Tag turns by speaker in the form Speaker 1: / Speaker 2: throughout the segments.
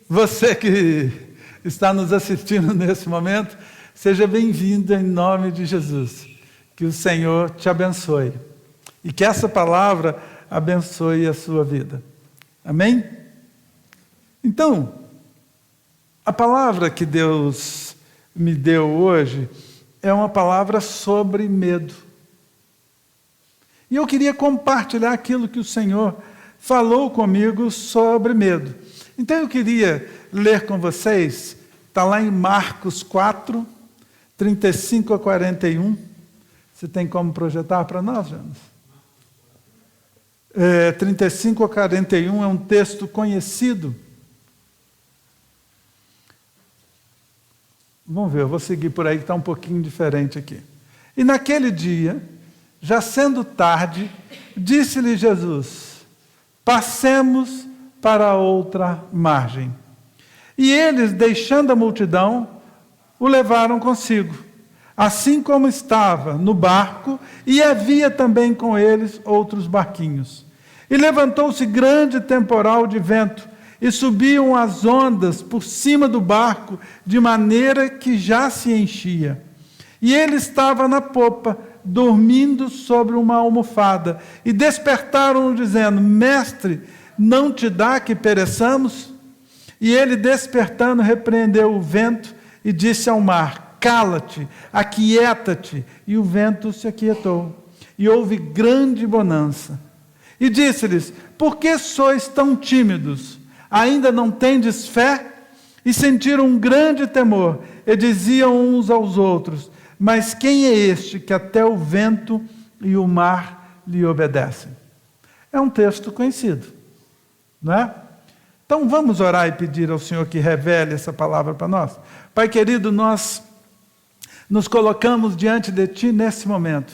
Speaker 1: Você que está nos assistindo nesse momento, seja bem-vindo em nome de Jesus. Que o Senhor te abençoe e que essa palavra abençoe a sua vida. Amém? Então, a palavra que Deus me deu hoje é uma palavra sobre medo. E eu queria compartilhar aquilo que o Senhor falou comigo sobre medo. Então eu queria ler com vocês, está lá em Marcos 4, 35 a 41. Você tem como projetar para nós, Jonas? 35 a 41 é um texto conhecido. Vamos ver, eu vou seguir por aí que está um pouquinho diferente aqui. E naquele dia, já sendo tarde, disse-lhe Jesus: passemos para outra margem. E eles, deixando a multidão, o levaram consigo, assim como estava no barco, e havia também com eles outros barquinhos. E levantou-se grande temporal de vento, e subiam as ondas por cima do barco, de maneira que já se enchia. E ele estava na popa, dormindo sobre uma almofada, e despertaram-no dizendo: Mestre, não te dá que pereçamos? E ele, despertando, repreendeu o vento e disse ao mar: cala-te, aquieta-te. E o vento se aquietou, e houve grande bonança. E disse-lhes: por que sois tão tímidos? Ainda não tendes fé? E sentiram um grande temor, e diziam uns aos outros: mas quem é este que até o vento e o mar lhe obedecem? É um texto conhecido, não é? Então vamos orar e pedir ao Senhor que revele essa palavra para nós. Pai querido, nós nos colocamos diante de Ti nesse momento,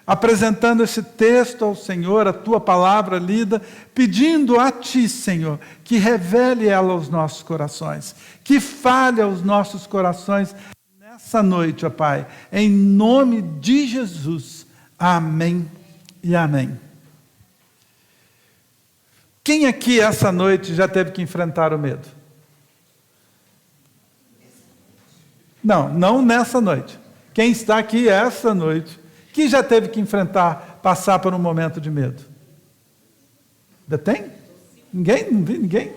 Speaker 1: apresentando esse texto ao Senhor, a Tua palavra lida, pedindo a Ti, Senhor, que revele ela aos nossos corações, que fale aos nossos corações nessa noite, ó Pai, em nome de Jesus. Amém e amém. Quem aqui essa noite já teve que enfrentar o medo? Não nessa noite. Quem está aqui essa noite, que já teve que enfrentar, passar por um momento de medo? Ainda tem? Ninguém? Não vi ninguém?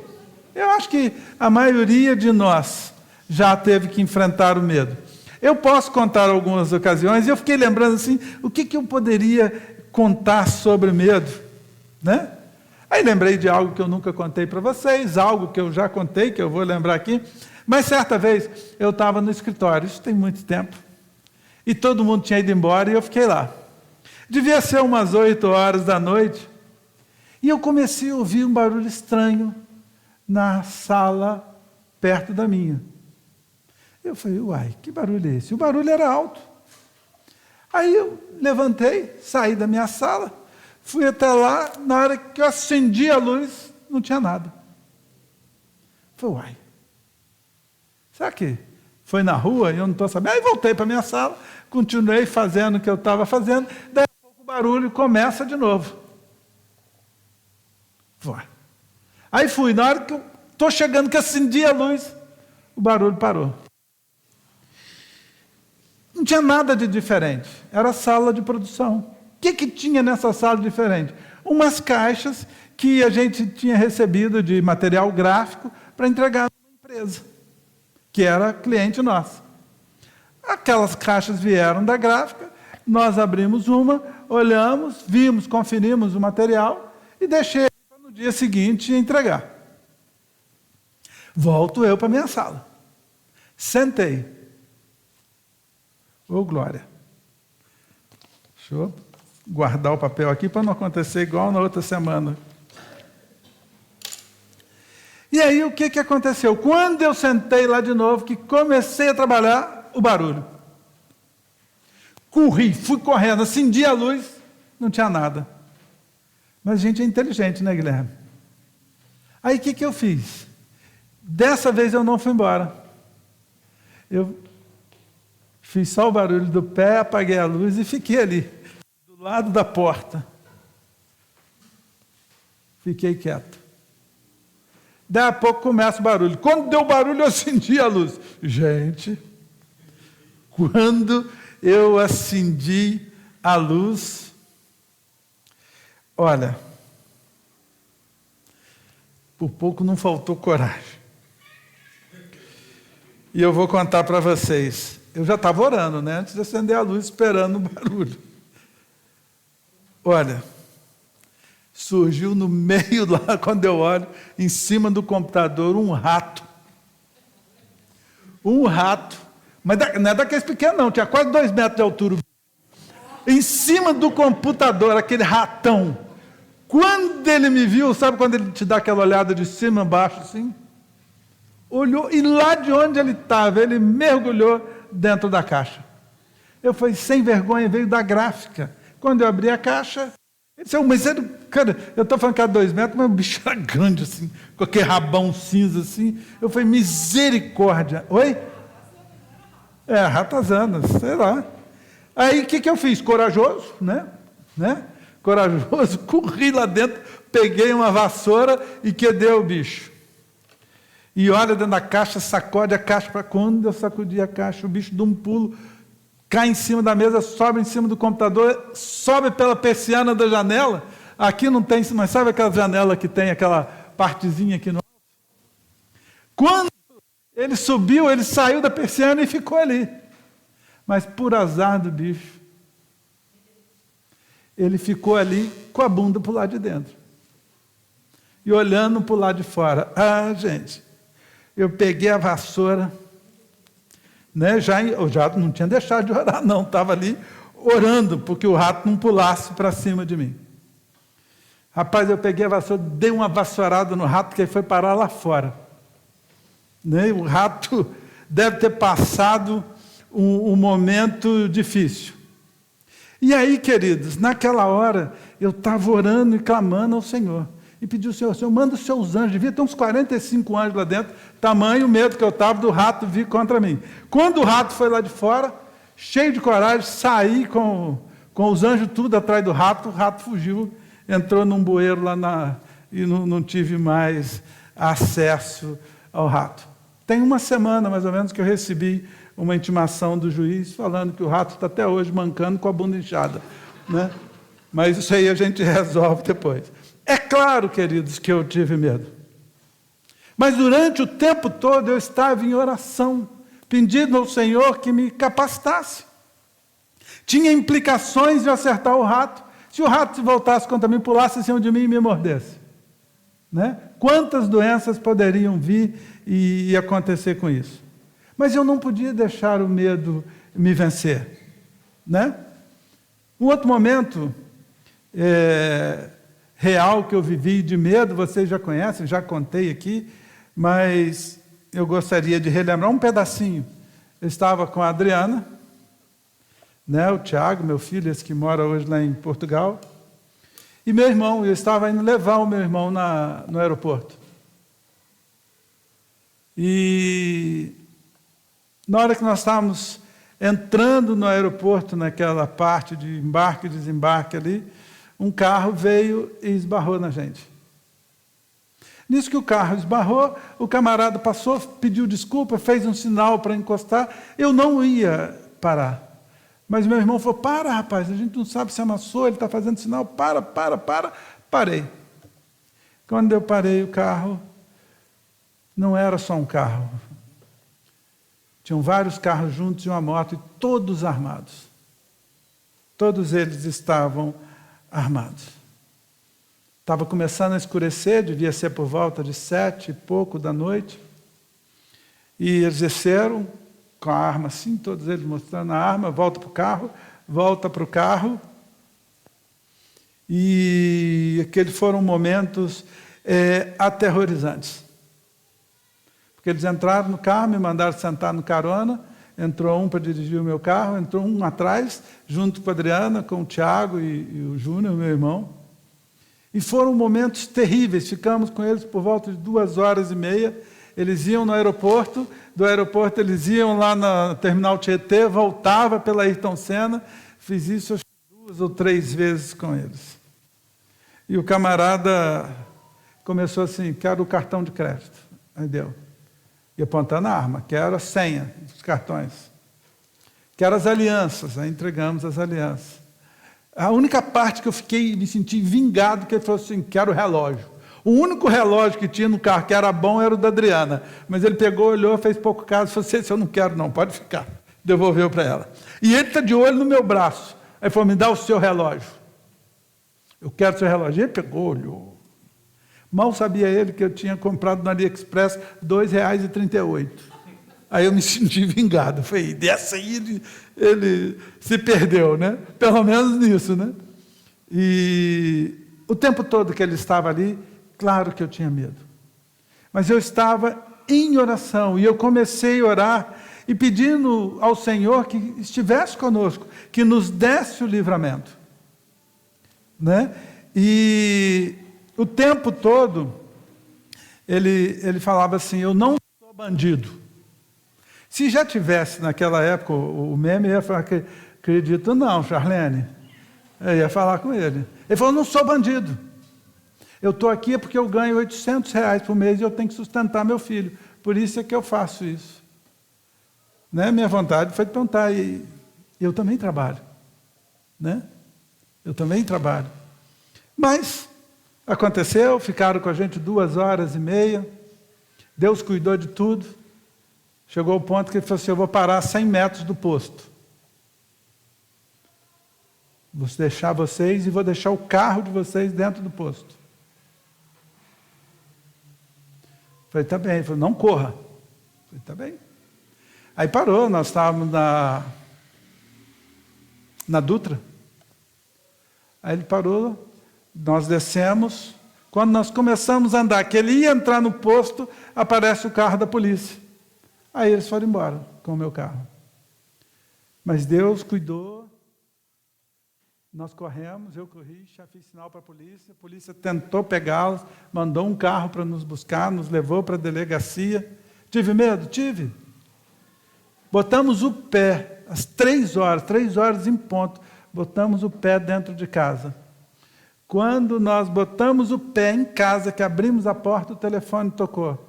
Speaker 1: Eu acho que a maioria de nós já teve que enfrentar o medo. Eu posso contar algumas ocasiões, e eu fiquei lembrando assim, o que eu poderia contar sobre medo, né? Aí lembrei de algo que eu nunca contei para vocês, algo que eu já contei, que eu vou lembrar aqui. Mas certa vez eu estava no escritório, isso tem muito tempo, e todo mundo tinha ido embora e eu fiquei lá. Devia ser umas 8 horas da noite, e eu comecei a ouvir um barulho estranho na sala perto da minha. Eu falei: uai, que barulho é esse? O barulho era alto. Aí eu levantei, saí da minha sala, fui até lá, na hora que eu acendi a luz, não tinha nada. Falei: uai, será que foi na rua e eu não estou sabendo? Aí voltei para a minha sala, continuei fazendo o que eu estava fazendo, daí a pouco o barulho começa de novo. Uai. Aí fui, na hora que eu estou chegando, que acendi a luz, o barulho parou. Não tinha nada de diferente, era sala de produção. O que tinha nessa sala de diferente? Umas caixas que a gente tinha recebido de material gráfico para entregar numa empresa, que era cliente nossa. Aquelas caixas vieram da gráfica, nós abrimos uma, olhamos, vimos, conferimos o material e deixei para no dia seguinte entregar. Volto eu para a minha sala. Sentei. Ô, glória. Deixa eu guardar o papel aqui para não acontecer igual na outra semana. E aí o que aconteceu? Quando eu sentei lá de novo, que comecei a trabalhar, o barulho. Corri, fui correndo, acendi a luz, não tinha nada. Mas a gente é inteligente, né, Guilherme? Aí o que eu fiz? Dessa vez eu não fui embora. Eu fiz só o barulho do pé, apaguei a luz e fiquei ali, do lado da porta. Fiquei quieto. Daí a pouco começa o barulho. Quando deu o barulho, eu acendi a luz. Gente, quando eu acendi a luz, olha, por pouco não faltou coragem. E eu vou contar para vocês. Eu já estava orando, né? Antes de acender a luz, esperando o barulho. Olha, surgiu no meio lá, quando eu olho, em cima do computador, um rato. Um rato. Mas não é daqueles pequenos, não. Tinha quase 2 metros de altura. Em cima do computador, aquele ratão. Quando ele me viu, sabe quando ele te dá aquela olhada de cima a baixo, assim? Olhou, e lá de onde ele estava, ele mergulhou dentro da caixa. Eu falei, sem vergonha, veio da gráfica. Quando eu abri a caixa, ele disse, mas ele, cara, eu estou falando que era 2 metros, mas o bicho era grande, assim, com aquele rabão cinza, assim. Eu falei, misericórdia. Oi? Ratazana, sei lá. Aí, o que eu fiz? Corajoso, né? Corajoso, corri lá dentro, peguei uma vassoura e quedei o bicho. E olha dentro da caixa, sacode a caixa, para quando eu sacudi a caixa, o bicho de um pulo, cai em cima da mesa, sobe em cima do computador, sobe pela persiana da janela. Aqui não tem, mas sabe aquela janela que tem aquela partezinha aqui no alto? Quando ele subiu, ele saiu da persiana e ficou ali. Mas por azar do bicho, ele ficou ali com a bunda para o lado de dentro. E olhando para o lado de fora. Gente, eu peguei a vassoura, né, eu já não tinha deixado de orar, não. Estava ali orando, porque o rato não pulasse para cima de mim. Rapaz, eu peguei a vassoura, dei uma vassourada no rato, que ele foi parar lá fora. Né? O rato deve ter passado um momento difícil. E aí, queridos, naquela hora, eu estava orando e clamando ao Senhor. E pedi ao Senhor, Senhor, manda os seus anjos. Devia ter uns 45 anjos lá dentro, tamanho o medo que eu estava do rato vir contra mim. Quando o rato foi lá de fora, cheio de coragem, saí com os anjos tudo atrás do rato, o rato fugiu, entrou num bueiro lá e não tive mais acesso ao rato. Tem uma semana, mais ou menos, que eu recebi uma intimação do juiz falando que o rato está até hoje mancando com a bunda inchada. Né? Mas isso aí a gente resolve depois. É claro, queridos, que eu tive medo. Mas durante o tempo todo eu estava em oração, pedindo ao Senhor que me capacitasse. Tinha implicações de acertar o rato. Se o rato se voltasse contra mim, pulasse em cima de mim e me mordesse. Né? Quantas doenças poderiam vir e acontecer com isso? Mas eu não podia deixar o medo me vencer. Né? Um outro momento real que eu vivi de medo, vocês já conhecem, já contei aqui, mas eu gostaria de relembrar um pedacinho. Eu estava com a Adriana, né, o Tiago, meu filho, esse que mora hoje lá em Portugal, e meu irmão, eu estava indo levar o meu irmão no aeroporto. E na hora que nós estávamos entrando no aeroporto, naquela parte de embarque e desembarque ali, um carro veio e esbarrou na gente. Nisso que o carro esbarrou, o camarada passou, pediu desculpa, fez um sinal para encostar. Eu não ia parar. Mas meu irmão falou, para, rapaz, a gente não sabe se amassou, ele está fazendo sinal, para. Parei. Quando eu parei o carro, não era só um carro. Tinham vários carros juntos e uma moto, e todos armados. Todos eles estavam armados. Estava começando a escurecer, devia ser por volta de 7 e pouco da noite. E eles desceram com a arma assim, todos eles mostrando a arma, volta para o carro. E aqueles foram momentos aterrorizantes. Porque eles entraram no carro, me mandaram sentar no carona, entrou um para dirigir o meu carro, entrou um atrás, junto com a Adriana, com o Tiago e o Júnior, meu irmão. E foram momentos terríveis, ficamos com eles por volta de 2h30, eles iam no aeroporto, do aeroporto eles iam lá no terminal Tietê, voltava pela Ayrton Senna, fiz isso acho, 2 ou 3 vezes com eles. E o camarada começou assim, quero o cartão de crédito. Aí deu. E apontando a arma, quero a senha dos cartões. Quero as alianças. Aí entregamos as alianças. A única parte que eu me senti vingado, que ele falou assim, quero o relógio. O único relógio que tinha no carro que era bom era o da Adriana. Mas ele pegou, olhou, fez pouco caso, falou assim, eu não quero não, pode ficar. Devolveu para ela. E ele está de olho no meu braço. Aí falou, me dá o seu relógio. Eu quero o seu relógio. Ele pegou, olhou. Mal sabia ele que eu tinha comprado no AliExpress R$ 2,38. Aí eu me senti vingado. Falei, dessa aí ele se perdeu, né? Pelo menos nisso, né? E o tempo todo que ele estava ali, claro que eu tinha medo. Mas eu estava em oração e eu comecei a orar e pedindo ao Senhor que estivesse conosco, que nos desse o livramento, né? E o tempo todo ele falava assim, eu não sou bandido. Se já tivesse naquela época o meme, ia falar que acredito não, Charlene. Eu ia falar com ele. Ele falou, não sou bandido. Eu estou aqui porque eu ganho R$800 por mês e eu tenho que sustentar meu filho. Por isso é que eu faço isso. Né? Minha vontade foi perguntar, e eu também trabalho. Né? Eu também trabalho. Mas aconteceu, ficaram com a gente 2h30. Deus cuidou de tudo. Chegou ao ponto que ele falou assim, eu vou parar a 100 metros do posto. Vou deixar vocês e vou deixar o carro de vocês dentro do posto. Falei, tá bem. Ele falou, não corra. Falei, tá bem. Aí parou, nós estávamos na Dutra. Aí ele parou, nós descemos. Quando nós começamos a andar, que ele ia entrar no posto, aparece o carro da polícia. Aí eles foram embora com o meu carro. Mas Deus cuidou. Nós corremos, eu corri, já fiz sinal para a polícia tentou pegá-los, mandou um carro para nos buscar, nos levou para a delegacia. Tive medo? Tive. Botamos o pé, às 3h em ponto, botamos o pé dentro de casa. Quando nós botamos o pé em casa, que abrimos a porta, o telefone tocou.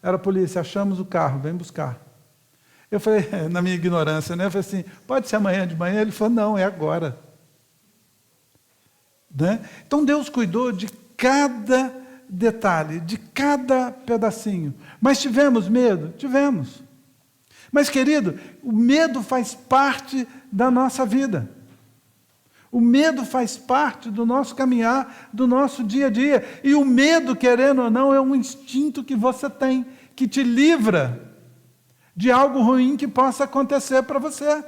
Speaker 1: Era a polícia, achamos o carro, vem buscar. Eu falei, na minha ignorância, né? Eu falei assim, pode ser amanhã de manhã? Ele falou, não, é agora. Né? Então Deus cuidou de cada detalhe, de cada pedacinho. Mas tivemos medo? Tivemos. Mas, querido, o medo faz parte da nossa vida. O medo faz parte do nosso caminhar, do nosso dia a dia. E o medo, querendo ou não, é um instinto que você tem, que te livra de algo ruim que possa acontecer para você.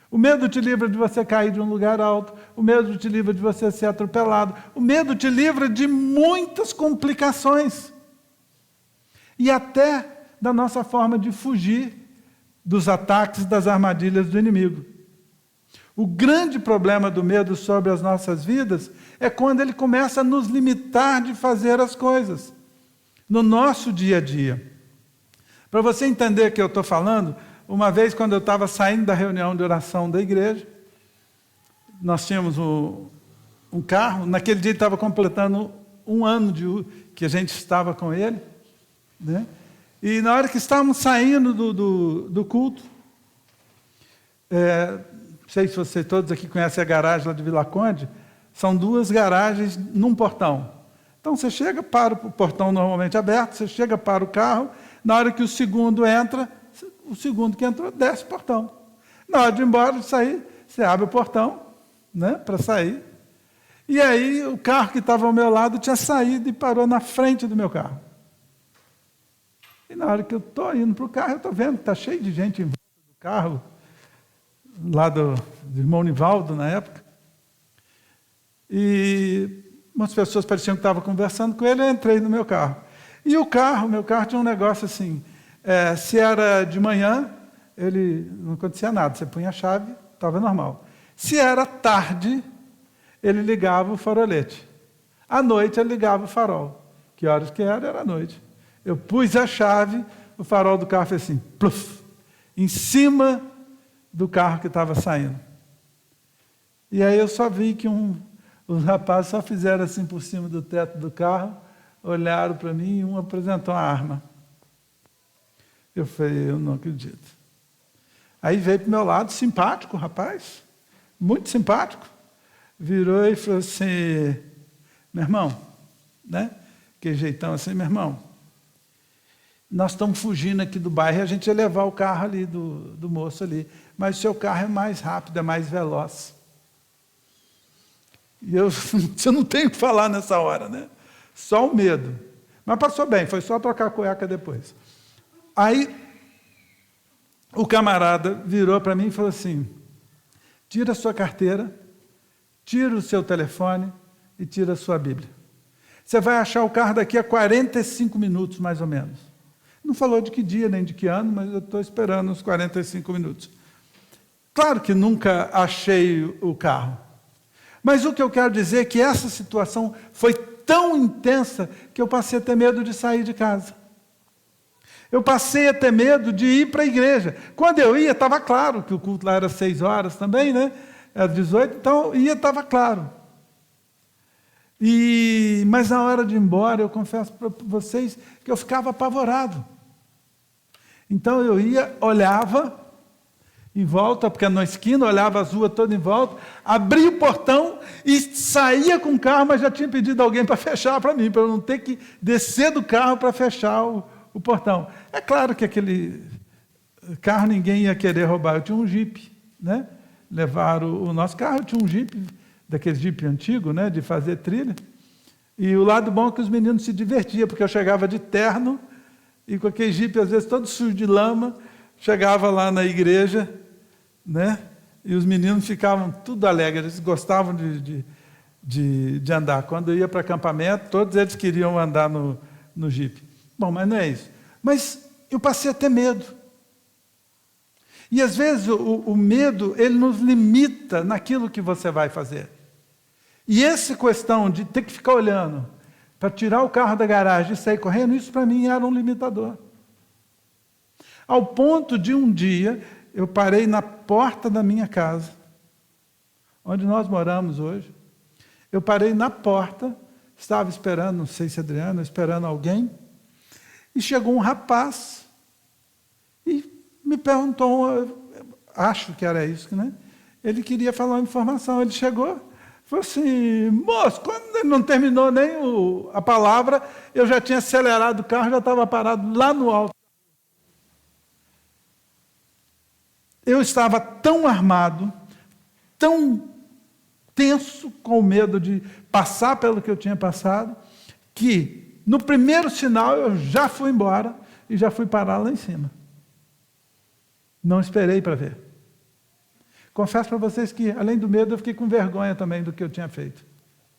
Speaker 1: O medo te livra de você cair de um lugar alto, o medo te livra de você ser atropelado, o medo te livra de muitas complicações. E até da nossa forma de fugir dos ataques, das armadilhas do inimigo. O grande problema do medo sobre as nossas vidas é quando ele começa a nos limitar de fazer as coisas no nosso dia a dia. Para você entender o que eu estou falando, uma vez quando eu estava saindo da reunião de oração da igreja, nós tínhamos um carro, naquele dia ele estava completando 1 ano que a gente estava com ele, né? E na hora que estávamos saindo do culto, não sei se vocês todos aqui conhecem a garagem lá de Vila Conde, são 2 garagens num portão. Então você chega, para o portão normalmente aberto, você chega, para o carro, na hora que o segundo entra, o segundo que entrou desce o portão. Na hora de ir embora, de sair, você abre o portão, né, para sair. E aí o carro que estava ao meu lado tinha saído e parou na frente do meu carro. E na hora que eu estou indo para o carro, eu estou vendo que está cheio de gente em volta do carro, lá do irmão Nivaldo, na época. E umas pessoas pareciam que estavam conversando com ele, eu entrei no meu carro. E o meu carro tinha um negócio assim, se era de manhã, não acontecia nada, você punha a chave, estava normal. Se era tarde, ele ligava o farolete. À noite, ele ligava o farol. Que horas que era? Era à noite. Eu pus a chave, o farol do carro fez assim, pluf, em cima do carro que estava saindo. E aí eu só vi que um Os rapazes só fizeram assim por cima do teto do carro, olharam para mim e um apresentou a arma. Eu falei, eu não acredito. Aí veio para o meu lado, simpático, rapaz, muito simpático. Virou e falou assim, meu irmão, né? Que jeitão assim, meu irmão, nós estamos fugindo aqui do bairro e a gente ia levar o carro ali do moço ali, mas o seu carro é mais rápido, é mais veloz. E eu não tenho o que falar nessa hora, né? Só o medo. Mas passou bem, foi só trocar a cueca depois. Aí, o camarada virou para mim e falou assim, tira a sua carteira, tira o seu telefone e tira a sua Bíblia. Você vai achar o carro daqui a 45 minutos, mais ou menos. Não falou de que dia, nem de que ano, mas eu estou esperando uns 45 minutos. Claro que nunca achei o carro. Mas o que eu quero dizer é que essa situação foi tão intensa que eu passei a ter medo de sair de casa. Eu passei a ter medo de ir para a igreja. Quando eu ia, estava claro que o culto lá era 6 horas também, né? Era 18, então ia, estava claro. Mas na hora de ir embora, eu confesso para vocês que eu ficava apavorado. Então eu ia, olhava em volta, porque na esquina, olhava as ruas todas em volta, abria o portão e saía com o carro, mas já tinha pedido alguém para fechar para mim, para eu não ter que descer do carro para fechar o portão. É claro que aquele carro ninguém ia querer roubar. Eu tinha um Jeep, né? Levaram o nosso carro, eu tinha um Jeep, daquele Jeep antigo, né? De fazer trilha. E o lado bom é que os meninos se divertiam, porque eu chegava de terno e com aquele Jeep, às vezes, todo sujo de lama, chegava lá na igreja, né? E os meninos ficavam tudo alegres, eles gostavam de andar. Quando eu ia para acampamento, todos eles queriam andar no Jeep. Bom, mas não é isso. Mas eu passei a ter medo. E às vezes o medo, ele nos limita naquilo que você vai fazer. E essa questão de ter que ficar olhando para tirar o carro da garagem e sair correndo, isso para mim era um limitador. Ao ponto de um dia, eu parei na porta da minha casa, onde nós moramos hoje. Eu parei na porta, estava esperando, não sei se Adriana, esperando alguém, e chegou um rapaz e me perguntou, acho que era isso, né? Ele queria falar uma informação, ele chegou, falou assim, moço, quando ele não terminou nem a palavra, eu já tinha acelerado o carro, já estava parado lá no alto. Eu estava tão armado, tão tenso, com medo de passar pelo que eu tinha passado, que no primeiro sinal eu já fui embora e já fui parar lá em cima. Não esperei para ver. Confesso para vocês que, além do medo, eu fiquei com vergonha também do que eu tinha feito.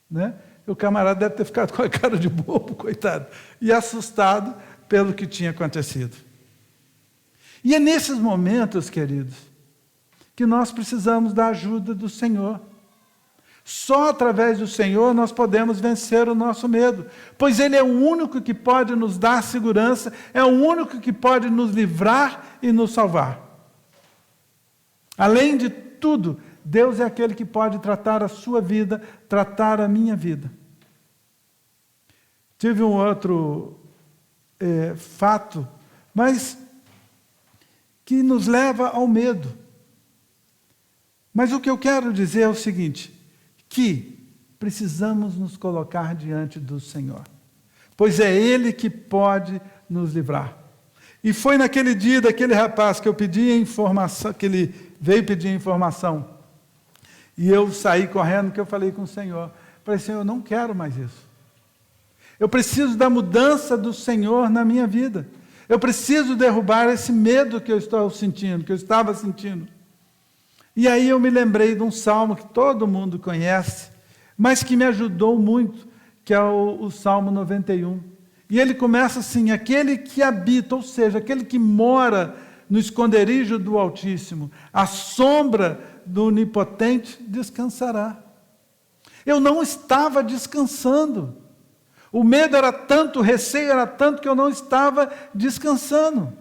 Speaker 1: Né? O camarada deve ter ficado com a cara de bobo, coitado, e assustado pelo que tinha acontecido. E é nesses momentos, queridos, que nós precisamos da ajuda do Senhor. Só através do Senhor nós podemos vencer o nosso medo, pois Ele é o único que pode nos dar segurança, é o único que pode nos livrar e nos salvar. Além de tudo, Deus é aquele que pode tratar a sua vida, tratar a minha vida. Tive um outro fato, mas que nos leva ao medo. Mas o que eu quero dizer é o seguinte, que precisamos nos colocar diante do Senhor, pois é Ele que pode nos livrar. E foi naquele dia daquele rapaz que eu pedi a informação, que ele veio pedir informação, e eu saí correndo, que eu falei com o Senhor, falei, Senhor, eu não quero mais isso. Eu preciso da mudança do Senhor na minha vida. Eu preciso derrubar esse medo que eu estou sentindo, que eu estava sentindo. E aí eu me lembrei de um salmo que todo mundo conhece, mas que me ajudou muito, que é o Salmo 91. E ele começa assim, aquele que habita, ou seja, aquele que mora no esconderijo do Altíssimo, à sombra do Onipotente, descansará. Eu não estava descansando. O medo era tanto, o receio era tanto que eu não estava descansando.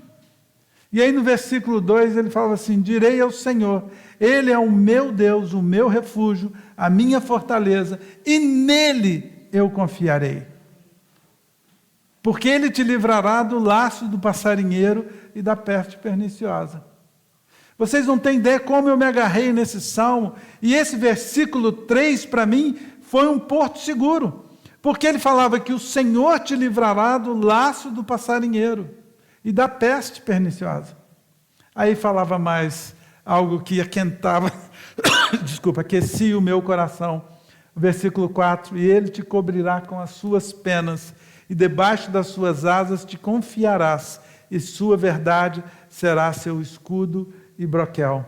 Speaker 1: E aí no versículo 2 ele fala assim: direi ao Senhor, Ele é o meu Deus, o meu refúgio, a minha fortaleza, e nele eu confiarei. Porque Ele te livrará do laço do passarinheiro e da peste perniciosa. Vocês não têm ideia como eu me agarrei nesse salmo, e esse versículo 3 para mim foi um porto seguro, porque ele falava que o Senhor te livrará do laço do passarinheiro e da peste perniciosa. Aí falava mais algo que aquentava, aquecia o meu coração. O versículo 4, e Ele te cobrirá com as suas penas, e debaixo das suas asas te confiarás, e sua verdade será seu escudo e broquel.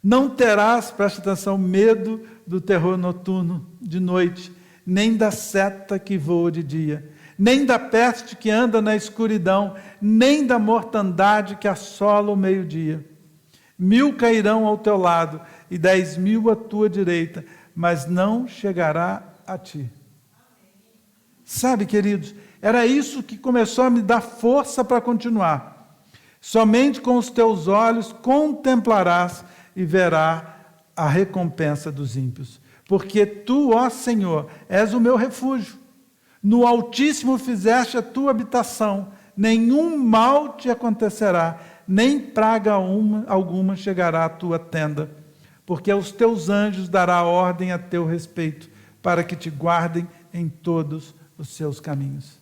Speaker 1: Não terás, preste atenção, medo do terror noturno de noite, nem da seta que voa de dia, nem da peste que anda na escuridão, nem da mortandade que assola o meio-dia. 1000 cairão ao teu lado e 10.000 à tua direita, mas não chegará a ti. Sabe, queridos, era isso que começou a me dar força para continuar. Somente com os teus olhos contemplarás e verás a recompensa dos ímpios. Porque tu, ó Senhor, és o meu refúgio. No Altíssimo fizeste a tua habitação, nenhum mal te acontecerá, nem praga alguma chegará à tua tenda, porque aos teus anjos dará ordem a teu respeito, para que te guardem em todos os seus caminhos.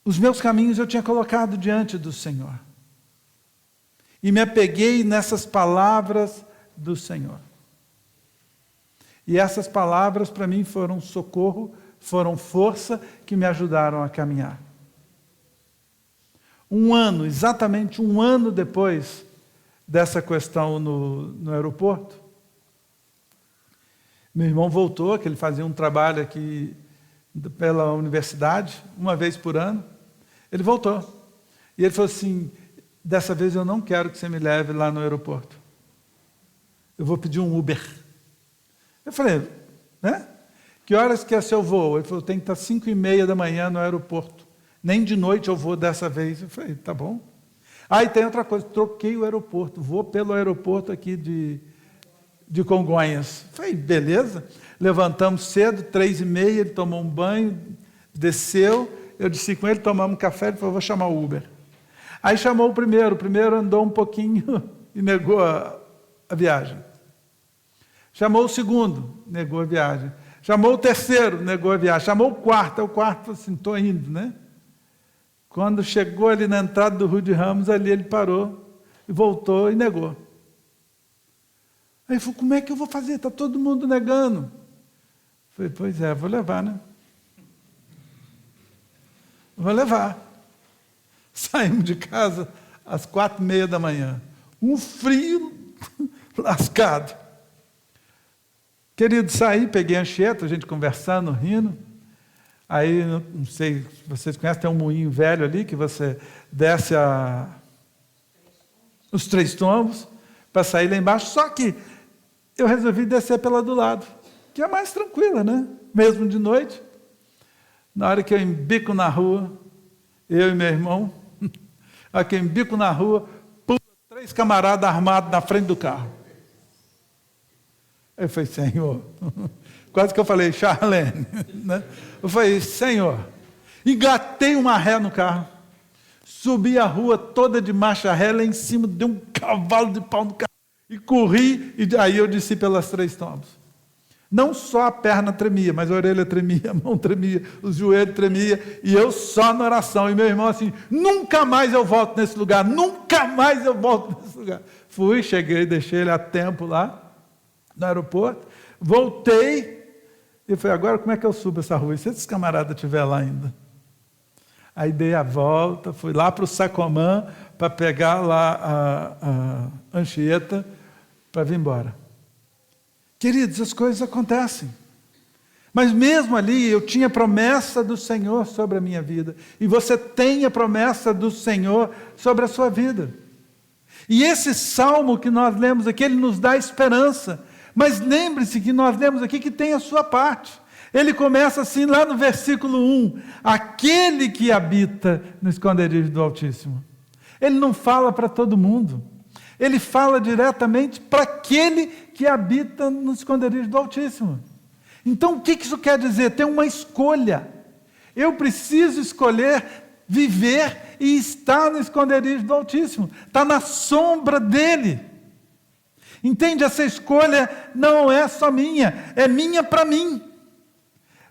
Speaker 1: Os meus caminhos eu tinha colocado diante do Senhor, e me apeguei nessas palavras do Senhor. E essas palavras para mim foram socorro, foram força que me ajudaram a caminhar. Exatamente um ano depois dessa questão no aeroporto, meu irmão voltou, que ele fazia um trabalho aqui pela universidade, uma vez por ano. Ele voltou. E ele falou assim: dessa vez eu não quero que você me leve lá no aeroporto. Eu vou pedir um Uber. Eu falei, né? Que horas que é seu voo? Ele falou, tem que estar 5h30 da manhã no aeroporto. Nem de noite eu vou dessa vez. Eu falei, tá bom. Aí tem outra coisa, troquei o aeroporto, vou pelo aeroporto aqui de Congonhas. Eu falei, beleza. Levantamos cedo, 3h30, ele tomou um banho, desceu, eu desci com ele, tomamos um café, ele falou, vou chamar o Uber. Aí chamou o primeiro andou um pouquinho e negou a viagem. Chamou o segundo, negou a viagem. Chamou o terceiro, negou a viagem. Chamou o quarto falou assim, estou indo, né? Quando chegou ali na entrada do Rude Ramos, ali ele parou e voltou e negou. Aí ele falou, como é que eu vou fazer? Está todo mundo negando. Eu falei, pois é, vou levar, né? Vou levar. Saímos de casa às 4h30 da manhã. Um frio lascado. Querido, saí, peguei a Anchieta, a gente conversando, rindo. Aí, não sei se vocês conhecem, tem um moinho velho ali, que você desce os 3 tombos, para sair lá embaixo. Só que eu resolvi descer pela do lado, que é mais tranquila, né? Mesmo de noite. Na hora que eu embico na rua, eu e meu irmão, na hora que eu embico na rua, pula 3 camaradas armados na frente do carro. Eu falei, Senhor, quase que eu falei, Charlene, né? Eu falei, Senhor, engatei uma ré no carro, subi a rua toda de marcha ré, lá em cima, dei um cavalo de pau no carro, e corri, e aí eu desci pelas 3 tombos. Não só a perna tremia, mas a orelha tremia, a mão tremia, os joelhos tremiam, e eu só na oração, e meu irmão assim, nunca mais eu volto nesse lugar, nunca mais eu volto nesse lugar. Fui, cheguei, deixei ele a tempo lá, no aeroporto, voltei, e falei, agora como é que eu subo essa rua? E se esses camaradas estiverem lá ainda? Aí dei a volta, fui lá para o Sacomã, para pegar lá a Anchieta, para vir embora. Queridos, as coisas acontecem. Mas mesmo ali, eu tinha promessa do Senhor sobre a minha vida. E você tem a promessa do Senhor sobre a sua vida. E esse salmo que nós lemos aqui, ele nos dá esperança. Mas lembre-se que nós lemos aqui que tem a sua parte. Ele começa assim lá no versículo 1, aquele que habita no esconderijo do Altíssimo. Ele não fala para todo mundo, ele fala diretamente para aquele que habita no esconderijo do Altíssimo. Então o que isso quer dizer? Tem uma escolha. Eu preciso escolher viver e estar no esconderijo do Altíssimo, está na sombra dele. Entende? Essa escolha não é só minha, é minha para mim.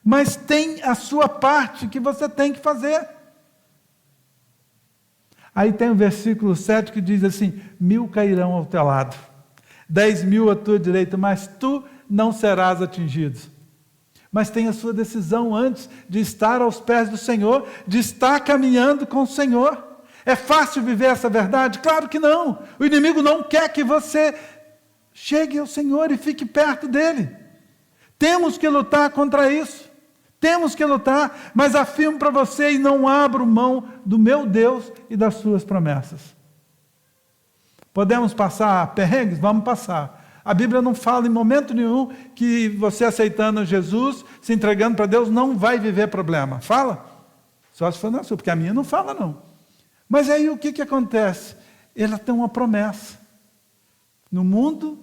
Speaker 1: Mas tem a sua parte que você tem que fazer. Aí tem o versículo 7 que diz assim: 1000 cairão ao teu lado, 10.000 à tua direita, mas tu não serás atingido. Mas tem a sua decisão antes de estar aos pés do Senhor, de estar caminhando com o Senhor. É fácil viver essa verdade? Claro que não. O inimigo não quer que você chegue ao Senhor e fique perto dele. Temos que lutar contra isso. Temos que lutar, mas afirmo para você e não abro mão do meu Deus e das suas promessas. Podemos passar perrengues? Vamos passar. A Bíblia não fala em momento nenhum que você aceitando Jesus, se entregando para Deus, não vai viver problema. Fala? Só se for na sua, porque a minha não fala não. Mas aí o que acontece? Ela tem uma promessa. No mundo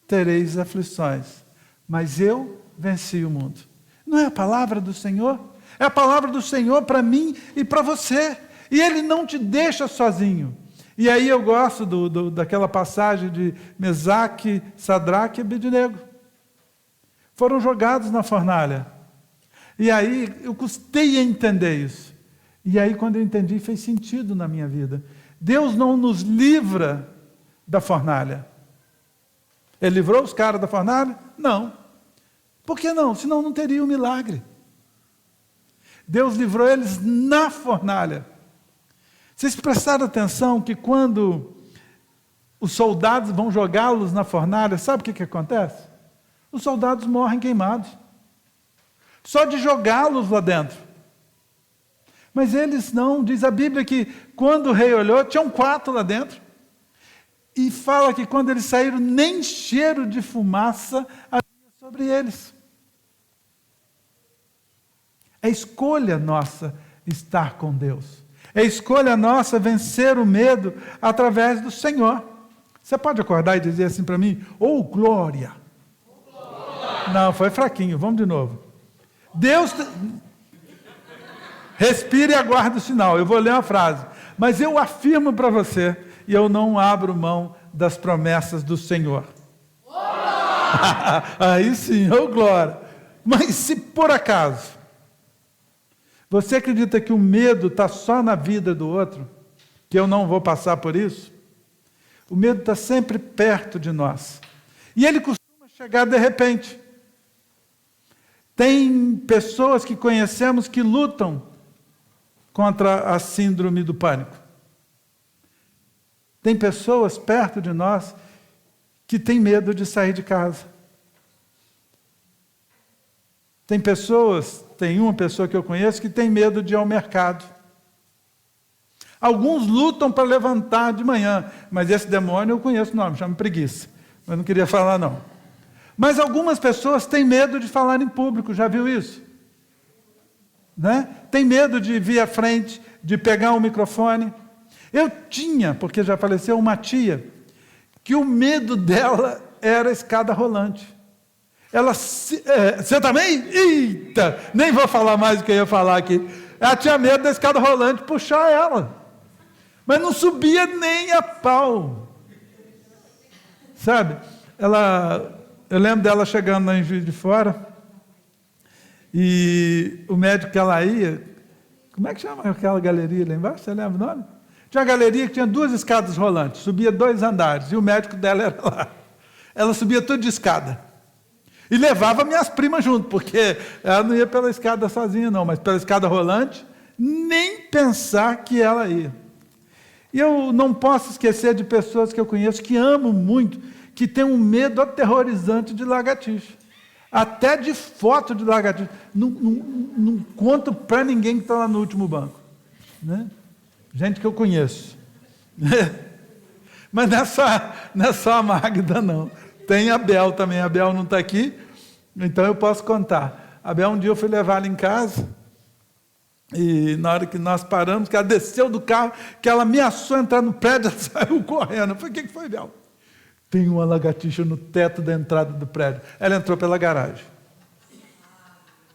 Speaker 1: tereis aflições, mas eu venci o mundo. Não é a palavra do Senhor? É a palavra do Senhor para mim e para você. E Ele não te deixa sozinho. E aí eu gosto daquela passagem de Mesaque, Sadraque e Abednego. Foram jogados na fornalha. E aí eu custei a entender isso. E aí quando eu entendi, fez sentido na minha vida. Deus não nos livra da fornalha. Ele livrou os caras da fornalha? Não. Por que não? Senão não teria o milagre. Deus livrou eles na fornalha. Vocês prestaram atenção que quando os soldados vão jogá-los na fornalha, sabe o que acontece? Os soldados morrem queimados. Só de jogá-los lá dentro. Mas eles não, diz a Bíblia que quando o rei olhou, tinham 4 lá dentro. E fala que quando eles saíram, nem cheiro de fumaça havia sobre eles. É escolha nossa estar com Deus. É escolha nossa vencer o medo através do Senhor. Você pode acordar e dizer assim para mim: oh, glória! Não, foi fraquinho, vamos de novo. Deus... Respire e aguarde o sinal. Eu vou ler uma frase. Mas eu afirmo para você, e eu não abro mão das promessas do Senhor. Aí sim, oh glória! Mas se por acaso você acredita que o medo está só na vida do outro, que eu não vou passar por isso? O medo está sempre perto de nós. E ele costuma chegar de repente. Tem pessoas que conhecemos que lutam contra a síndrome do pânico. Tem pessoas perto de nós que têm medo de sair de casa. Tem uma pessoa que eu conheço que tem medo de ir ao mercado. Alguns lutam para levantar de manhã, mas esse demônio eu conheço o nome, chama preguiça. Eu não queria falar não. Mas algumas pessoas têm medo de falar em público, já viu isso? Né? Tem medo de vir à frente, de pegar um microfone. Eu tinha, porque já faleceu, uma tia, que o medo dela era a escada rolante. Ela, você também? Eita, nem vou falar mais o que eu ia falar aqui. Ela tinha medo da escada rolante puxar ela. Mas não subia nem a pau. Sabe? Eu lembro dela chegando lá em Juiz de Fora, e o médico que ela ia, como é que chama aquela galeria lá embaixo? Você lembra o nome? Tinha uma galeria que tinha 2 escadas rolantes, subia 2 andares, e o médico dela era lá. Ela subia tudo de escada. E levava minhas primas junto, porque ela não ia pela escada sozinha não, mas pela escada rolante, nem pensar que ela ia. E eu não posso esquecer de pessoas que eu conheço que amo muito, que têm um medo aterrorizante de lagartixa. Até de foto de lagartixa. Não conto para ninguém que está lá no último banco. Né? Gente que eu conheço. Mas não é só a Magda, não. Tem a Bel também. A Bel não está aqui, então eu posso contar. A Bel, um dia eu fui levar ela em casa, e na hora que nós paramos, que ela desceu do carro, que ela ameaçou entrar no prédio, ela saiu correndo. Eu falei, o que foi, Bel? Tem uma lagartixa no teto da entrada do prédio. Ela entrou pela garagem.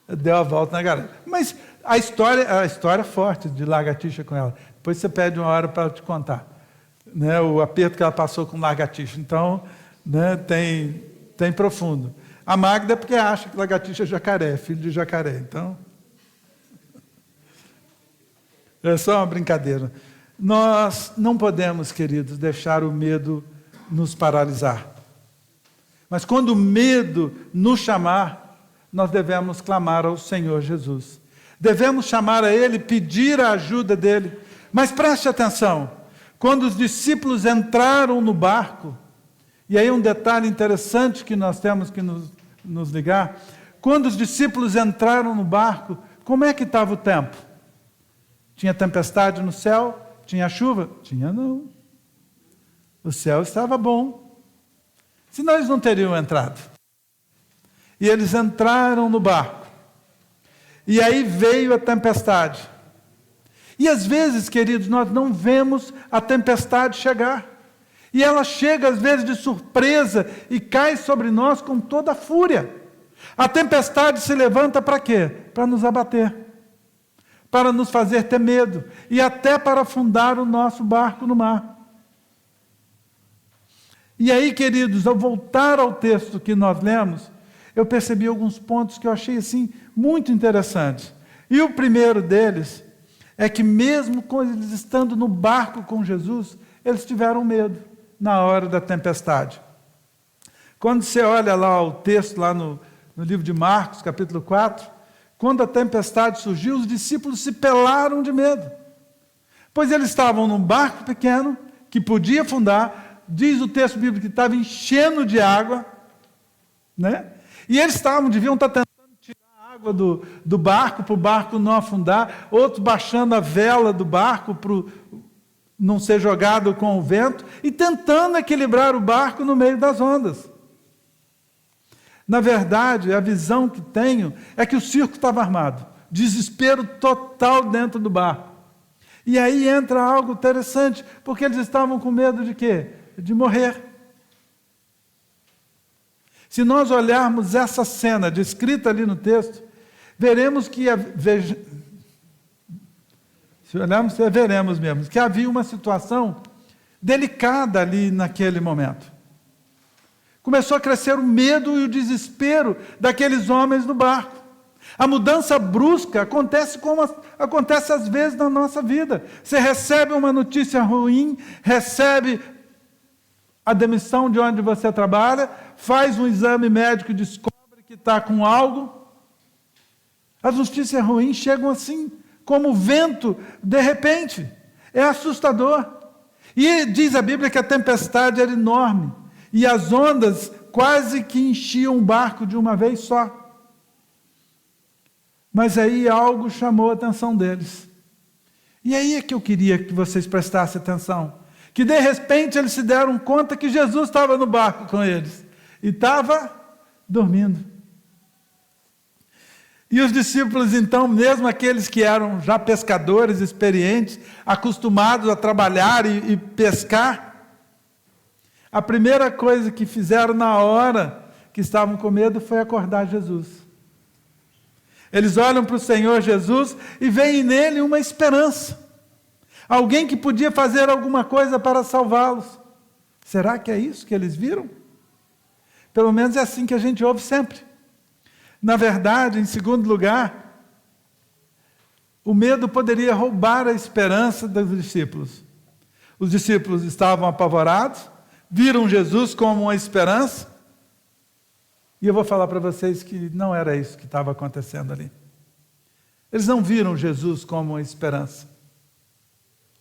Speaker 1: Deu a volta na garagem. Mas a história é forte de lagartixa com ela. Depois você pede uma hora para ela te contar, né, o aperto que ela passou com lagartixa. Então, né, tem profundo. A Magda é porque acha que lagartixa é jacaré, filho de jacaré. Então, é só uma brincadeira. Nós não podemos, queridos, deixar o medo nos paralisar. Mas quando o medo nos chamar, nós devemos clamar ao Senhor Jesus. Devemos chamar a Ele, pedir a ajuda dEle. Mas preste atenção, quando os discípulos entraram no barco, e aí um detalhe interessante que nós temos que nos ligar, quando os discípulos entraram no barco, como é que estava o tempo? Tinha tempestade no céu? Tinha chuva? Tinha não. O céu estava bom. Senão eles não teriam entrado. E eles entraram no barco. E aí veio a tempestade. E às vezes, queridos, nós não vemos a tempestade chegar. E ela chega às vezes de surpresa e cai sobre nós com toda a fúria. A tempestade se levanta para quê? Para nos abater. Para nos fazer ter medo, e até para afundar o nosso barco no mar. E aí, queridos, ao voltar ao texto que nós lemos, eu percebi alguns pontos que eu achei assim muito interessantes. E o primeiro deles é que mesmo com eles estando no barco com Jesus, eles tiveram medo na hora da tempestade. Quando você olha lá o texto lá no livro de Marcos, capítulo 4, quando a tempestade surgiu, os discípulos se pelaram de medo, pois eles estavam num barco pequeno, que podia afundar, diz o texto bíblico que estava enchendo de água, né? E eles deviam estar tentando tirar a água do barco, para o barco não afundar, outros baixando a vela do barco, para não ser jogado com o vento, e tentando equilibrar o barco no meio das ondas. Na verdade, a visão que tenho é que o circo estava armado. Desespero total dentro do barco. E aí entra algo interessante, porque eles estavam com medo de quê? De morrer. Se nós olharmos essa cena descrita ali no texto, veremos que veremos mesmo que havia uma situação delicada ali naquele momento. Começou a crescer o medo e o desespero daqueles homens no barco. A mudança brusca acontece como acontece às vezes na nossa vida. Você recebe uma notícia ruim, recebe a demissão de onde você trabalha, faz um exame médico e descobre que está com algo. As notícias ruins chegam assim, como vento, de repente. É assustador. E diz a Bíblia que a tempestade era enorme. E as ondas quase que enchiam o barco de uma vez só. Mas aí algo chamou a atenção deles. E aí é que eu queria que vocês prestassem atenção. Que de repente eles se deram conta que Jesus estava no barco com eles. E estava dormindo. E os discípulos, então, mesmo aqueles que eram já pescadores experientes, acostumados a trabalhar e pescar, a primeira coisa que fizeram na hora que estavam com medo foi acordar Jesus. Eles olham para o Senhor Jesus e veem nele uma esperança. Alguém que podia fazer alguma coisa para salvá-los. Será que é isso que eles viram? Pelo menos é assim que a gente ouve sempre. Na verdade, em segundo lugar, o medo poderia roubar a esperança dos discípulos. Os discípulos estavam apavorados, viram Jesus como uma esperança, e eu vou falar para vocês que não era isso que estava acontecendo ali. Eles não viram Jesus como uma esperança.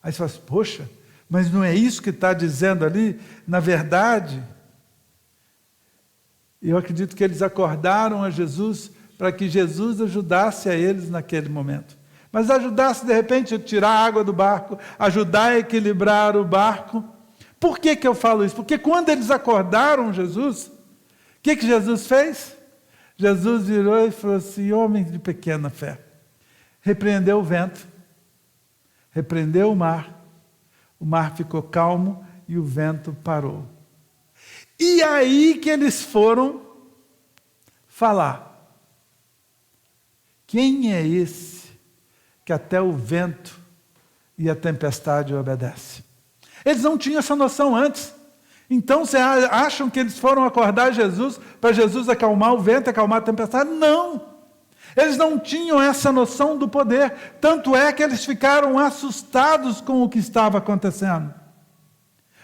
Speaker 1: Aí você fala assim, poxa, mas não é isso que está dizendo ali? Na verdade, eu acredito que eles acordaram a Jesus para que Jesus ajudasse a eles naquele momento. Mas ajudasse, de repente, a tirar a água do barco, ajudar a equilibrar o barco. Por que eu falo isso? Porque quando eles acordaram Jesus, o que Jesus fez? Jesus virou e falou assim: homem de pequena fé. Repreendeu o vento, repreendeu o mar ficou calmo e o vento parou. E aí que eles foram falar: quem é esse que até o vento e a tempestade obedecem? Eles não tinham essa noção antes. Então, vocês acham que eles foram acordar Jesus para Jesus acalmar o vento, acalmar a tempestade? Não! Eles não tinham essa noção do poder. Tanto é que eles ficaram assustados com o que estava acontecendo.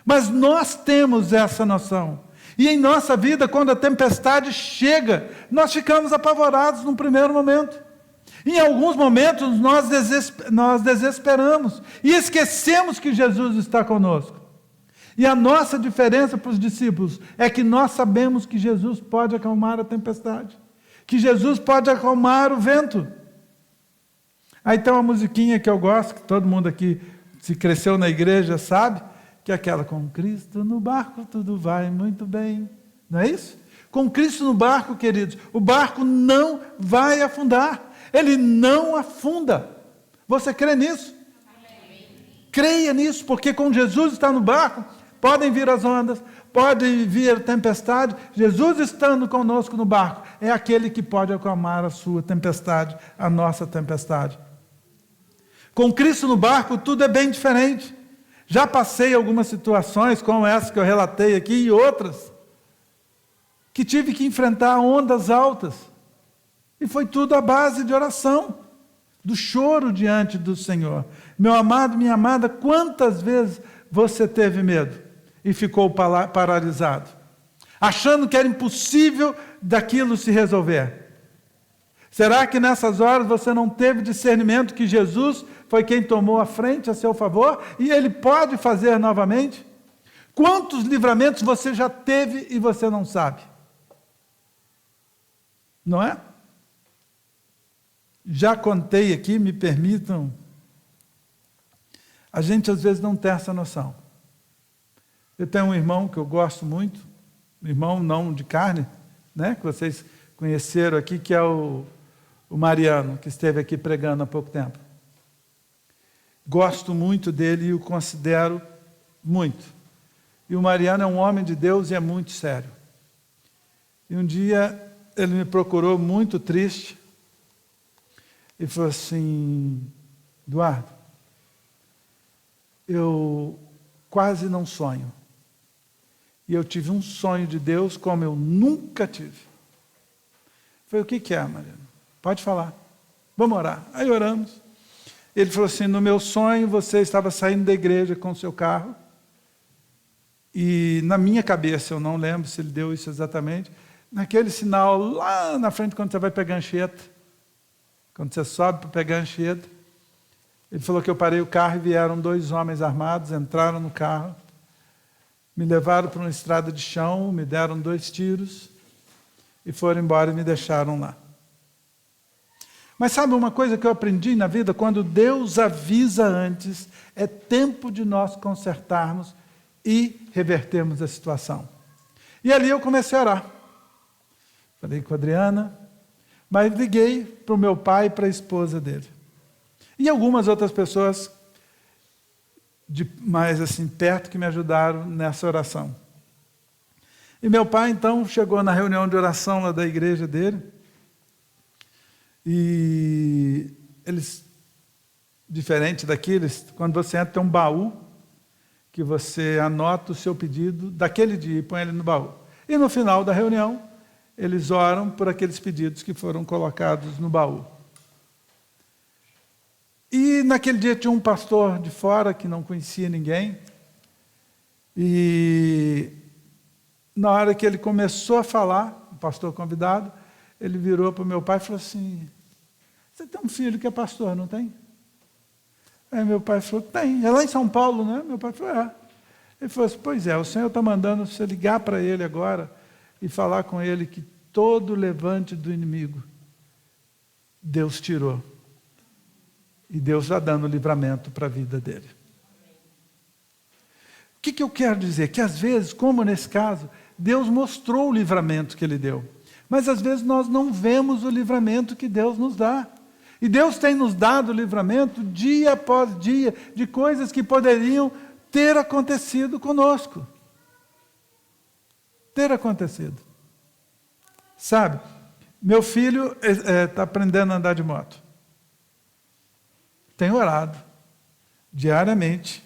Speaker 1: Mas nós temos essa noção. E em nossa vida, quando a tempestade chega, nós ficamos apavorados num primeiro momento. Em alguns momentos, nós desesperamos e esquecemos que Jesus está conosco. E a nossa diferença para os discípulos é que nós sabemos que Jesus pode acalmar a tempestade, que Jesus pode acalmar o vento. Aí tem uma musiquinha que eu gosto, que todo mundo aqui, se cresceu na igreja, sabe, que é aquela: com Cristo no barco tudo vai muito bem. Não é isso? Com Cristo no barco, queridos, o barco não vai afundar. Ele não afunda. Você crê nisso? Amém. Creia nisso, porque com Jesus está no barco, podem vir as ondas, pode vir a tempestade. Jesus estando conosco no barco é aquele que pode acalmar a sua tempestade, a nossa tempestade. Com Cristo no barco tudo é bem diferente. Já passei algumas situações como essa que eu relatei aqui e outras que tive que enfrentar ondas altas. E foi tudo à base de oração, do choro diante do Senhor. Meu amado, minha amada, quantas vezes você teve medo e ficou paralisado, achando que era impossível daquilo se resolver? Será que nessas horas você não teve discernimento que Jesus foi quem tomou a frente a seu favor e Ele pode fazer novamente? Quantos livramentos você já teve e você não sabe? Não é? Já contei aqui, me permitam, a gente às vezes não tem essa noção. Eu tenho um irmão que eu gosto muito, um irmão não de carne, né, que vocês conheceram aqui, que é o Mariano, que esteve aqui pregando há pouco tempo. Gosto muito dele e o considero muito. E o Mariano é um homem de Deus e é muito sério. E um dia ele me procurou muito triste, e falou assim: Eduardo, eu quase não sonho. E eu tive um sonho de Deus como eu nunca tive. Eu falei: o que é, Mariano? Pode falar. Vamos orar. Aí oramos. Ele falou assim: no meu sonho você estava saindo da igreja com o seu carro. E na minha cabeça, eu não lembro se ele deu isso exatamente, naquele sinal lá na frente quando você vai pegar a Anchieta. Quando você sobe para pegar a Anchieta, ele falou que eu parei o carro e vieram 2 homens armados, entraram no carro, me levaram para uma estrada de chão, me deram 2 tiros e foram embora e me deixaram lá. Mas sabe uma coisa que eu aprendi na vida? Quando Deus avisa antes, é tempo de nós consertarmos e revertermos a situação. E ali eu comecei a orar. Falei com a Adriana, mas liguei para o meu pai e para a esposa dele. E algumas outras pessoas mais assim perto que me ajudaram nessa oração. E meu pai então chegou na reunião de oração lá da igreja dele. E eles, diferente daqueles, quando você entra, tem um baú que você anota o seu pedido daquele dia e põe ele no baú. E no final da reunião, eles oram por aqueles pedidos que foram colocados no baú. E naquele dia tinha um pastor de fora que não conhecia ninguém. E na hora que ele começou a falar, o pastor convidado, ele virou para o meu pai e falou assim: você tem um filho que é pastor, não tem? Aí meu pai falou: tem. É lá em São Paulo, né? Meu pai falou: é. Ele falou assim: pois é, o Senhor está mandando você ligar para ele agora e falar com ele que todo levante do inimigo Deus tirou. E Deus está dando livramento para a vida dele. O que eu quero dizer? Que às vezes, como nesse caso, Deus mostrou o livramento que ele deu. Mas às vezes nós não vemos o livramento que Deus nos dá. E Deus tem nos dado livramento dia após dia de coisas que poderiam ter acontecido conosco. Ter acontecido. Sabe, meu filho está aprendendo a andar de moto. Tenho orado diariamente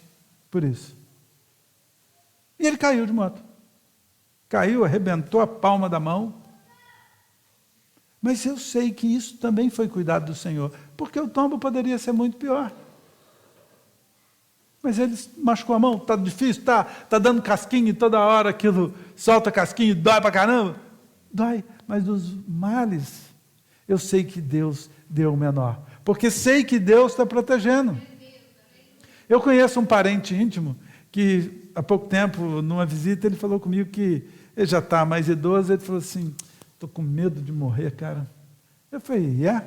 Speaker 1: por isso. E ele caiu de moto. Caiu, arrebentou a palma da mão. Mas eu sei que isso também foi cuidado do Senhor, porque o tombo poderia ser muito pior. Mas ele machucou a mão, está difícil, está dando casquinho e toda hora aquilo solta casquinho e dói pra caramba. Dói, mas dos males, eu sei que Deus deu o menor, porque sei que Deus está protegendo. Eu conheço um parente íntimo que há pouco tempo, numa visita, ele falou comigo que ele já está mais idoso, ele falou assim, estou com medo de morrer, cara. Eu falei, é?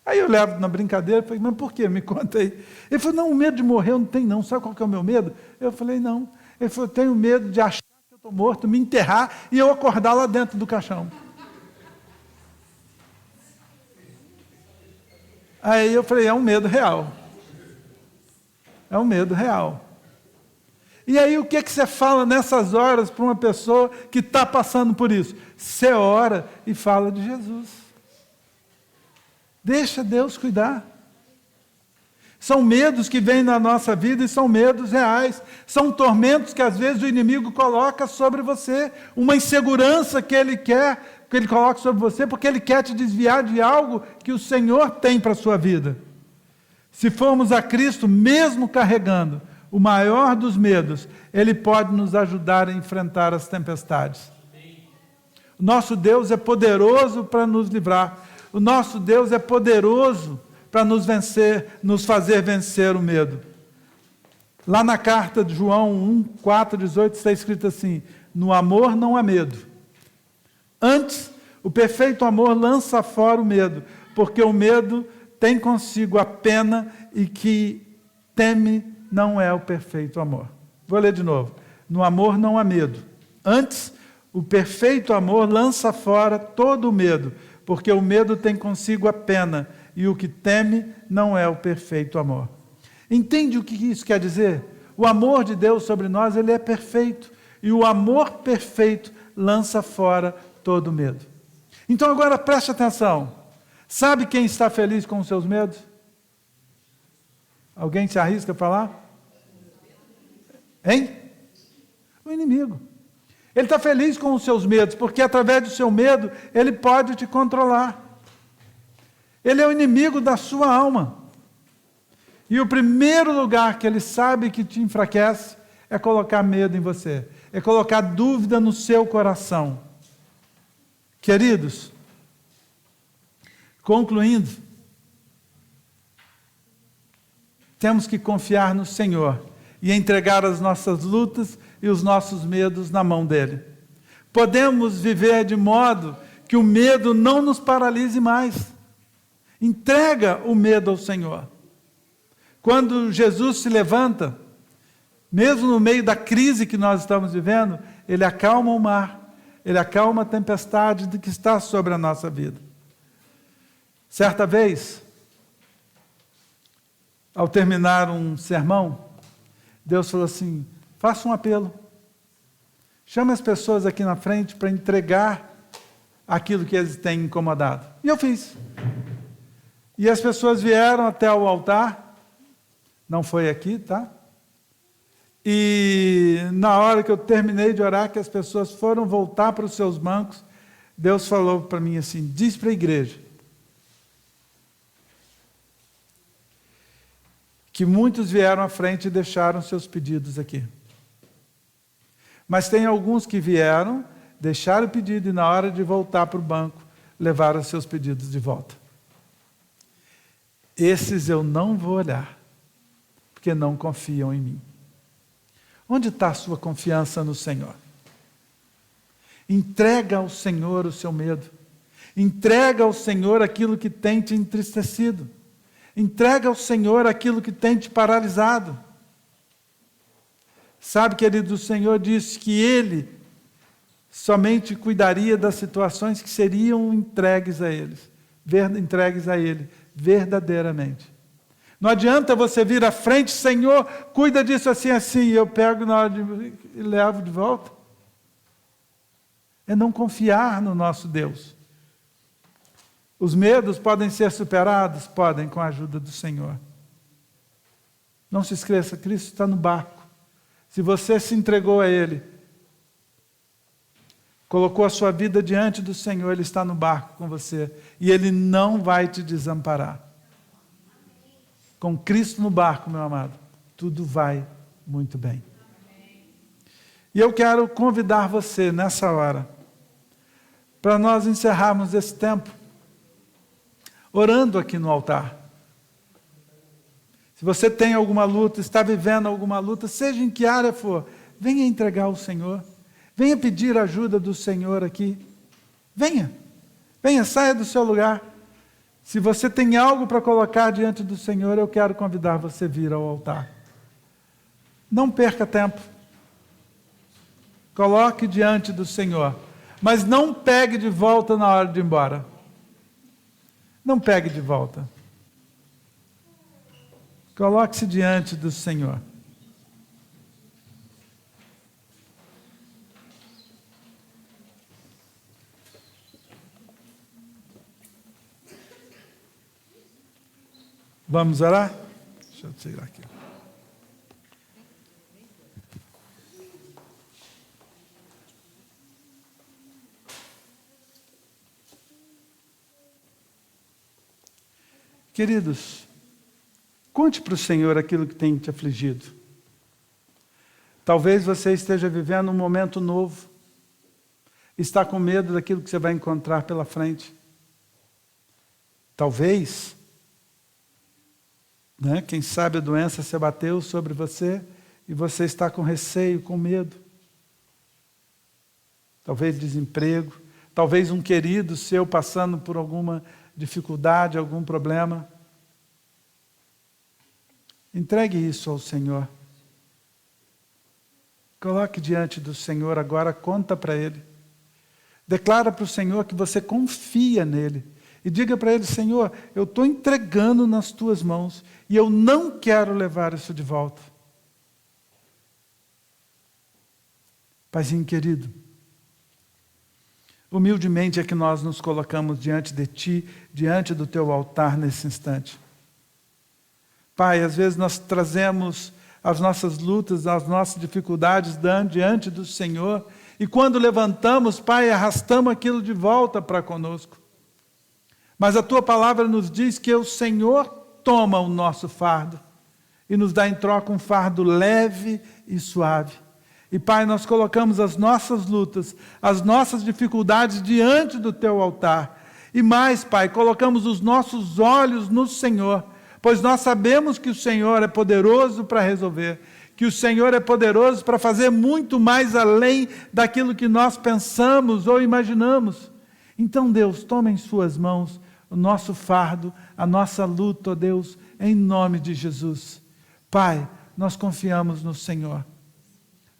Speaker 1: Aí eu levo na brincadeira, falei, mas por quê? Me conta aí. Ele falou, não, o medo de morrer eu não tenho não, sabe qual que é o meu medo? Eu falei, não. Ele falou, eu tenho medo de achar que eu estou morto, me enterrar e eu acordar lá dentro do caixão. Aí eu falei, é um medo real. É um medo real. E aí o que você fala nessas horas para uma pessoa que está passando por isso? Você ora e fala de Jesus. Deixa Deus cuidar. São medos que vêm na nossa vida e são medos reais. São tormentos que às vezes o inimigo coloca sobre você. Uma insegurança que ele quer que ele coloque sobre você, porque ele quer te desviar de algo que o Senhor tem para a sua vida. Se formos a Cristo, mesmo carregando o maior dos medos, Ele pode nos ajudar a enfrentar as tempestades. O nosso Deus é poderoso para nos livrar. O nosso Deus é poderoso para nos vencer, nos fazer vencer o medo. Lá na carta de João 1, 4, 18, está escrito assim, no amor não há medo. Antes, o perfeito amor lança fora o medo, porque o medo tem consigo a pena e que teme não é o perfeito amor. Vou ler de novo. No amor não há medo. Antes, o perfeito amor lança fora todo o medo, porque o medo tem consigo a pena, e o que teme não é o perfeito amor. Entende o que isso quer dizer? O amor de Deus sobre nós, ele é perfeito, e o amor perfeito lança fora todo o medo. Então agora preste atenção. Sabe quem está feliz com os seus medos? Alguém se arrisca a falar? Hein? O inimigo. Ele está feliz com os seus medos, porque através do seu medo, ele pode te controlar. Ele é o inimigo da sua alma. E o primeiro lugar que ele sabe que te enfraquece é colocar medo em você, é colocar dúvida no seu coração. Queridos, concluindo, temos que confiar no Senhor e entregar as nossas lutas e os nossos medos na mão dele. Podemos viver de modo que o medo não nos paralise mais. Entrega o medo ao Senhor. Quando Jesus se levanta, mesmo no meio da crise que nós estamos vivendo, ele acalma o mar, ele acalma a tempestade que está sobre a nossa vida. Certa vez, ao terminar um sermão, Deus falou assim, faça um apelo. Chame as pessoas aqui na frente para entregar aquilo que eles têm incomodado. E eu fiz. E as pessoas vieram até o altar, não foi aqui, tá? E na hora que eu terminei de orar, que as pessoas foram voltar para os seus bancos, Deus falou para mim assim, diz para a igreja, que muitos vieram à frente e deixaram seus pedidos aqui. Mas tem alguns que vieram, deixaram o pedido e na hora de voltar para o banco, levaram seus pedidos de volta. Esses eu não vou olhar, porque não confiam em mim. Onde está a sua confiança no Senhor? Entrega ao Senhor o seu medo. Entrega ao Senhor aquilo que tem te entristecido. Entrega ao Senhor aquilo que tem te paralisado. Sabe, querido, o Senhor disse que Ele somente cuidaria das situações que seriam entregues a Ele verdadeiramente. Não adianta você vir à frente, Senhor, cuida disso assim, assim, e eu pego na hora e levo de volta. É não confiar no nosso Deus. Os medos podem ser superados? Podem, com a ajuda do Senhor. Não se esqueça, Cristo está no barco. Se você se entregou a Ele, colocou a sua vida diante do Senhor, Ele está no barco com você. E Ele não vai te desamparar. Com Cristo no barco, meu amado, tudo vai muito bem. E eu quero convidar você, nessa hora, para nós encerrarmos esse tempo, orando aqui no altar. Se você tem alguma luta, está vivendo alguma luta, seja em que área for, venha entregar ao Senhor. Venha pedir a ajuda do Senhor aqui. Venha, saia do seu lugar. Se você tem algo para colocar diante do Senhor, eu quero convidar você a vir ao altar. Não perca tempo. Coloque diante do Senhor. Mas não pegue de volta na hora de ir embora. Não pegue de volta. Coloque-se diante do Senhor. Vamos orar? Deixa eu tirar aqui. Queridos, conte para o Senhor aquilo que tem te afligido. Talvez você esteja vivendo um momento novo. Está com medo daquilo que você vai encontrar pela frente. Talvez, quem sabe a doença se abateu sobre você e você está com receio, com medo. Talvez desemprego, talvez um querido seu passando por alguma dificuldade, algum problema. Entregue isso ao Senhor. Coloque diante do Senhor agora, conta para Ele. Declara para o Senhor que você confia nele. E diga para Ele, Senhor, eu estou entregando nas Tuas mãos e eu não quero levar isso de volta. Paizinho querido, humildemente é que nós nos colocamos diante de Ti, diante do Teu altar nesse instante. Pai, às vezes nós trazemos as nossas lutas, as nossas dificuldades diante do Senhor, e quando levantamos, Pai, arrastamos aquilo de volta para conosco. Mas a Tua palavra nos diz que o Senhor toma o nosso fardo e nos dá em troca um fardo leve e suave. E Pai, nós colocamos as nossas lutas, as nossas dificuldades diante do Teu altar. E mais, Pai, colocamos os nossos olhos no Senhor, pois nós sabemos que o Senhor é poderoso para resolver, que o Senhor é poderoso para fazer muito mais além daquilo que nós pensamos ou imaginamos. Então, Deus, toma em Suas mãos o nosso fardo, a nossa luta, ó Deus, em nome de Jesus. Pai, nós confiamos no Senhor.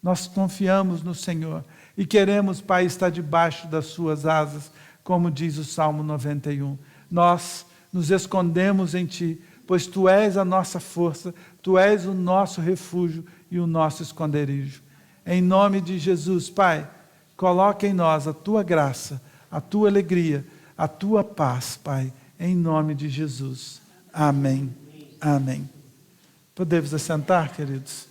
Speaker 1: Nós confiamos no Senhor e queremos, Pai, estar debaixo das Suas asas, como diz o Salmo 91. Nós nos escondemos em Ti, pois Tu és a nossa força, Tu és o nosso refúgio e o nosso esconderijo. Em nome de Jesus, Pai, coloca em nós a Tua graça, a Tua alegria, a Tua paz, Pai, em nome de Jesus. Amém. Amém. Podemos assentar, queridos?